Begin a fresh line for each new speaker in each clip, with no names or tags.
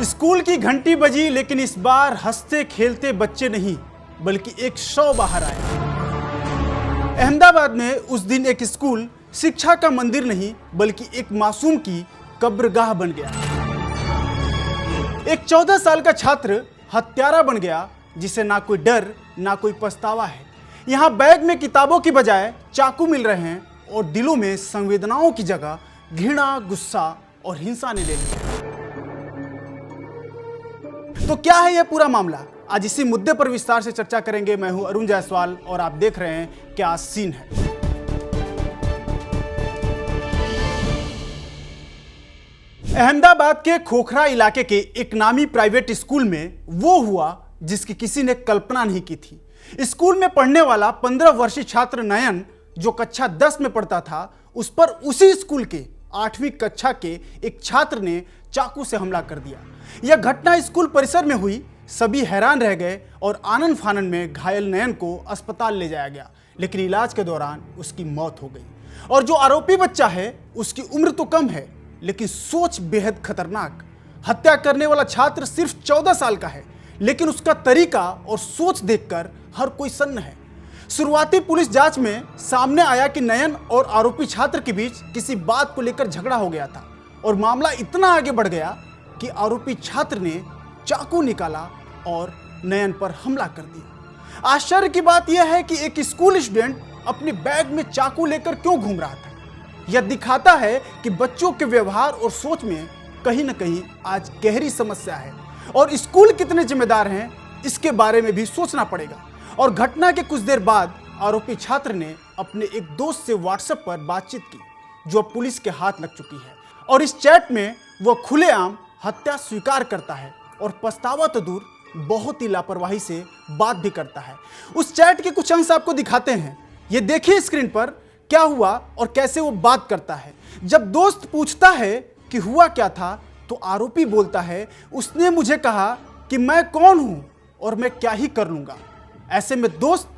School की घंटी बजी, लेकिन इस बार हंसते खेलते बच्चे नहीं बल्कि एक शव बाहर आया। अहमदाबाद में उस दिन एक स्कूल शिक्षा का मंदिर नहीं बल्कि एक मासूम की कब्रगाह बन गया। एक 14 साल का छात्र हत्यारा बन गया जिसे ना कोई डर ना कोई पछतावा है। यहाँ बैग में किताबों की बजाय चाकू मिल रहे हैं और दिलों में संवेदनाओं की जगह घृणा, गुस्सा और हिंसा ने ले ली। तो क्या है यह पूरा मामला? आज इसी मुद्दे पर विस्तार से चर्चा करेंगे। मैं हूं अरुण जायसवाल और आप देख रहे हैं क्या सीन है। अहमदाबाद के खोखरा इलाके के एक नामी प्राइवेट स्कूल में वो हुआ जिसकी किसी ने कल्पना नहीं की थी। स्कूल में पढ़ने वाला 15 वर्षीय छात्र नयन, जो कक्षा 10 में पढ़ता था, उस पर उसी स्कूल के 8वीं कक्षा के एक छात्र ने चाकू से हमला कर दिया। यह घटना स्कूल परिसर में हुई। सभी हैरान रह गए और आनन फानन में घायल नयन को अस्पताल ले जाया गया, लेकिन इलाज के दौरान उसकी मौत हो गई। और जो आरोपी बच्चा है उसकी उम्र तो कम है लेकिन सोच बेहद खतरनाक। हत्या करने वाला छात्र सिर्फ 14 साल का है, लेकिन उसका तरीका और सोच देखकर हर कोई सन्न है। शुरुआती पुलिस जांच में सामने आया कि नयन और आरोपी छात्र के बीच किसी बात को लेकर झगड़ा हो गया था और मामला इतना आगे बढ़ गया कि आरोपी छात्र ने चाकू निकाला और नयन पर हमला कर दिया। आश्चर्य की बात यह है कि एक स्कूल स्टूडेंट अपने बैग में चाकू लेकर क्यों घूम रहा था। यह दिखाता है कि बच्चों के व्यवहार और सोच में कहीं न कहीं आज गहरी समस्या है और स्कूल कितने जिम्मेदार हैं इसके बारे में भी सोचना पड़ेगा। और घटना के कुछ देर बाद आरोपी छात्र ने अपने एक दोस्त से व्हाट्सएप पर बातचीत की, जो अब पुलिस के हाथ लग चुकी है। और इस चैट में वह खुलेआम हत्या स्वीकार करता है और पछतावा तो दूर, बहुत ही लापरवाही से बात भी करता है। उस चैट के कुछ अंश आपको दिखाते हैं। ये देखिए स्क्रीन पर क्या हुआ और कैसे वो बात करता है। जब दोस्त पूछता है कि हुआ क्या था, तो आरोपी बोलता है, उसने मुझे कहा कि मैं कौन हूं और मैं क्या ही कर लूंगा। ऐसे में दोस्त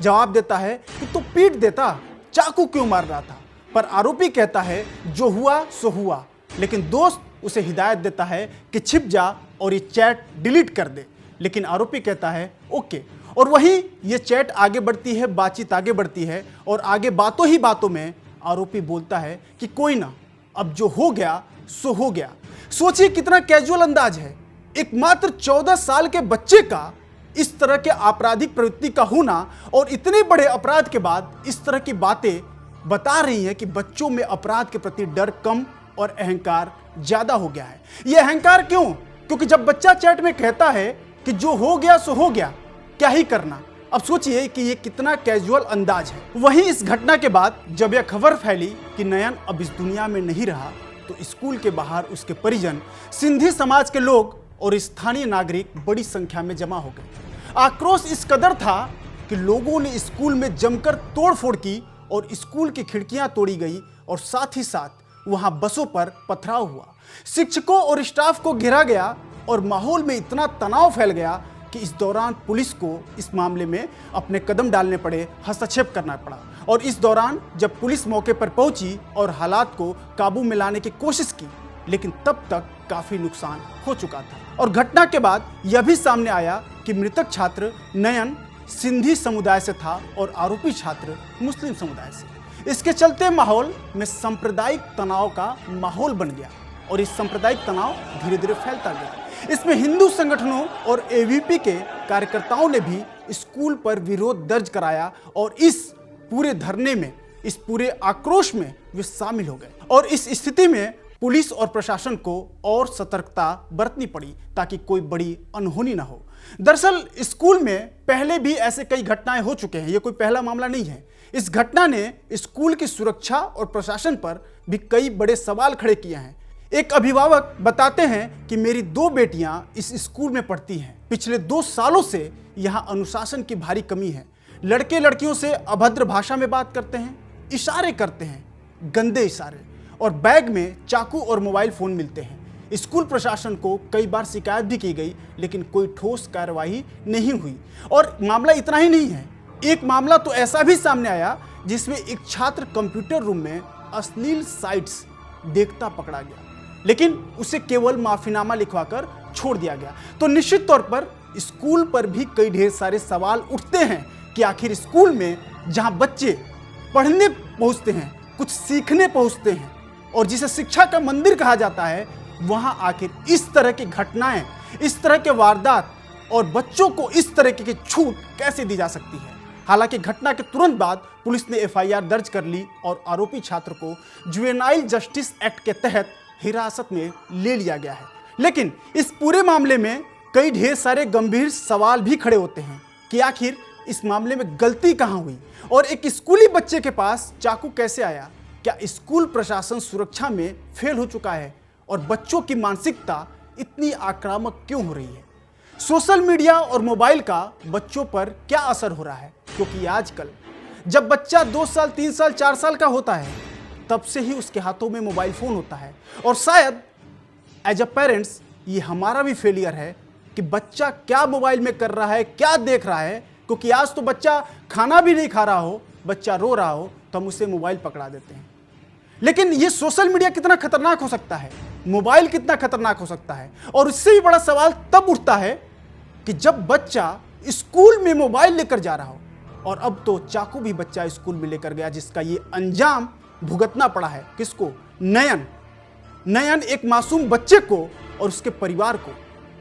जवाब देता है कि तो पीट देता, चाकू क्यों मार रहा था। पर आरोपी कहता है जो हुआ सो हुआ, लेकिन दोस्त उसे हिदायत देता है कि छिप जा और ये चैट डिलीट कर दे। लेकिन आरोपी कहता है ओके। और वहीं ये चैट आगे बढ़ती है, बातचीत आगे बढ़ती है और आगे बातों ही बातों में आरोपी बोलता है कि कोई ना, अब जो हो गया सो हो गया। सोचिए कितना कैजुअल अंदाज है। एक मात्र 14 साल के बच्चे का इस तरह के आपराधिक प्रवृत्ति का होना और इतने बड़े अपराध के बाद इस तरह की बातें बता रही हैं कि बच्चों में अपराध के प्रति डर कम और अहंकार ज्यादा हो गया है। यह अहंकार क्यों? क्योंकि जब बच्चा चैट में कहता है कि जो हो गया सो हो गया, क्या ही करना। अब सोचिए कि यह कितना कैजुअल अंदाज है। वहीं इस घटना के बाद जब यह खबर फैली कि नयन अब इस दुनिया में नहीं रहा, तो स्कूल के बाहर उसके परिजन, सिंधी समाज के लोग और स्थानीय नागरिक बड़ी संख्या में जमा हो गए। आक्रोश इस कदर था कि लोगों ने स्कूल में जमकर तोड़फोड़ की और स्कूल की खिड़कियां तोड़ी गई और साथ ही साथ वहां बसों पर पथराव हुआ। शिक्षकों और स्टाफ को घेरा गया और माहौल में इतना तनाव फैल गया कि इस दौरान पुलिस को इस मामले में अपने कदम डालने पड़े, हस्तक्षेप करना पड़ा। और इस दौरान जब पुलिस मौके पर पहुंची और हालात को काबू में लाने की कोशिश की, लेकिन तब तक काफी नुकसान हो चुका था। और घटना के बाद यह भी सामने आया कि मृतक छात्र नयन सिंधी समुदाय से था और आरोपी छात्र मुस्लिम समुदाय से। इसके चलते माहौल में सांप्रदायिक तनाव का माहौल बन गया और इस सांप्रदायिक तनाव धीरे धीरे फैलता गया। इसमें हिंदू संगठनों और एवीपी के कार्यकर्ताओं ने भी स्कूल पर विरोध दर्ज कराया और इस पूरे धरने में, इस पूरे आक्रोश में वे शामिल हो गए। और इस स्थिति में पुलिस और प्रशासन को और सतर्कता बरतनी पड़ी ताकि कोई बड़ी अनहोनी ना हो। दरअसल स्कूल में पहले भी ऐसे कई घटनाएं हो चुके हैं, ये कोई पहला मामला नहीं है। इस घटना ने स्कूल की सुरक्षा और प्रशासन पर भी कई बड़े सवाल खड़े किए हैं। एक अभिभावक बताते हैं कि मेरी 2 बेटियां इस स्कूल में पढ़ती हैं। पिछले 2 सालों से यहाँ अनुशासन की भारी कमी है। लड़के लड़कियों से अभद्र भाषा में बात करते हैं, इशारे करते हैं, गंदे इशारे, और बैग में चाकू और मोबाइल फोन मिलते हैं। स्कूल प्रशासन को कई बार शिकायत भी की गई, लेकिन कोई ठोस कार्रवाई नहीं हुई। और मामला इतना ही नहीं है, एक मामला तो ऐसा भी सामने आया जिसमें एक छात्र कंप्यूटर रूम में अश्लील साइट्स देखता पकड़ा गया। लेकिन उसे केवल माफीनामा लिखवाकर छोड़ दिया गया। तो निश्चित तौर पर स्कूल पर भी कई ढेर सारे सवाल उठते हैं कि आखिर स्कूल में जहां बच्चे पढ़ने पहुंचते हैं, कुछ सीखने पहुंचते हैं और जिसे शिक्षा का मंदिर कहा जाता है, वहां आखिर इस तरह की घटनाएं, इस तरह के वारदात और बच्चों को इस तरह की छूट कैसे दी जा सकती है। हालांकि घटना के तुरंत बाद पुलिस ने एफआईआर दर्ज कर ली और आरोपी छात्र को जुवेनाइल जस्टिस एक्ट के तहत हिरासत में ले लिया गया है। लेकिन इस पूरे मामले में कई ढेर सारे गंभीर सवाल भी खड़े होते हैं कि आखिर इस मामले में गलती कहां हुई और एक स्कूली बच्चे के पास चाकू कैसे आया। क्या स्कूल प्रशासन सुरक्षा में फेल हो चुका है और बच्चों की मानसिकता इतनी आक्रामक क्यों हो रही है। सोशल मीडिया और मोबाइल का बच्चों पर क्या असर हो रहा है, क्योंकि आजकल जब बच्चा 2 साल 3 साल 4 साल का होता है तब से ही उसके हाथों में मोबाइल फोन होता है। और शायद एज अ पेरेंट्स ये हमारा भी फेलियर है कि बच्चा क्या मोबाइल में कर रहा है, क्या देख रहा है। क्योंकि आज तो बच्चा खाना भी नहीं खा रहा हो, बच्चा रो रहा हो तो हम उसे मोबाइल पकड़ा देते हैं। लेकिन ये सोशल मीडिया कितना खतरनाक हो सकता है, मोबाइल कितना खतरनाक हो सकता है। और इससे भी बड़ा सवाल तब उठता है कि जब बच्चा स्कूल में मोबाइल लेकर जा रहा हो, और अब तो चाकू भी बच्चा स्कूल में लेकर गया, जिसका ये अंजाम भुगतना पड़ा है किसको? नयन एक मासूम बच्चे को और उसके परिवार को।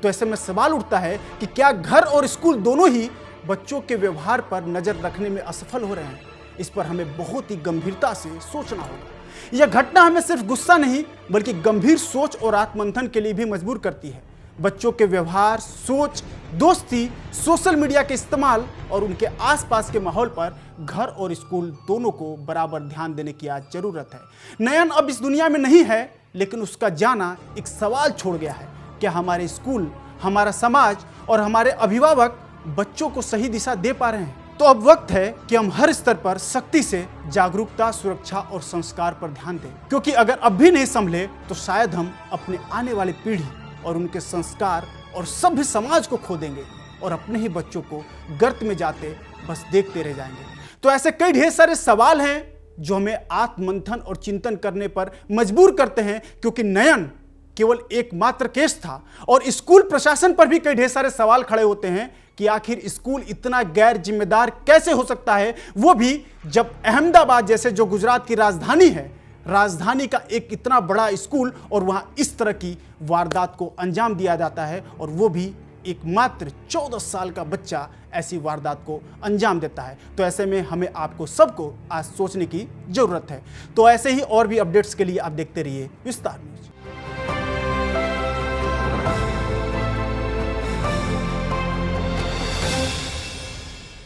तो ऐसे में सवाल उठता है कि क्या घर और स्कूल दोनों ही बच्चों के व्यवहार पर नजर रखने में असफल हो रहे हैं। इस पर हमें बहुत ही गंभीरता से सोचना होगा। यह घटना हमें सिर्फ गुस्सा नहीं बल्कि गंभीर सोच और आत्ममंथन के लिए भी मजबूर करती है। बच्चों के व्यवहार, सोच, दोस्ती, सोशल मीडिया के इस्तेमाल और उनके आसपास के माहौल पर घर और स्कूल दोनों को बराबर ध्यान देने की आज जरूरत है। नयन अब इस दुनिया में नहीं है, लेकिन उसका जाना एक सवाल छोड़ गया है। क्या हमारे स्कूल, हमारा समाज और हमारे अभिभावक बच्चों को सही दिशा दे पा रहे हैं? तो अब वक्त है कि हम हर स्तर पर सख्ती से जागरूकता, सुरक्षा और संस्कार पर ध्यान दें। क्योंकि अगर अब भी नहीं संभले तो शायद हम अपने आने वाली पीढ़ी और उनके संस्कार और सभ्य समाज को खो देंगे और अपने ही बच्चों को गर्त में जाते बस देखते रह जाएंगे। तो ऐसे कई ढेर सारे सवाल हैं जो हमें आत्ममंथन और चिंतन करने पर मजबूर करते हैं। क्योंकि नयन केवल एकमात्र केस था और स्कूल प्रशासन पर भी कई ढेर सारे सवाल खड़े होते हैं कि आखिर स्कूल इतना गैर जिम्मेदार कैसे हो सकता है, वो भी जब अहमदाबाद जैसे जो गुजरात की राजधानी है, राजधानी का एक इतना बड़ा स्कूल और वहां इस तरह की वारदात को अंजाम दिया जाता है और वो भी एकमात्र 14 साल का बच्चा ऐसी वारदात को अंजाम देता है। तो ऐसे में हमें आपको सबको आज सोचने की जरूरत है। तो ऐसे ही और भी अपडेट्स के लिए आप देखते रहिए विस्तार न्यूज।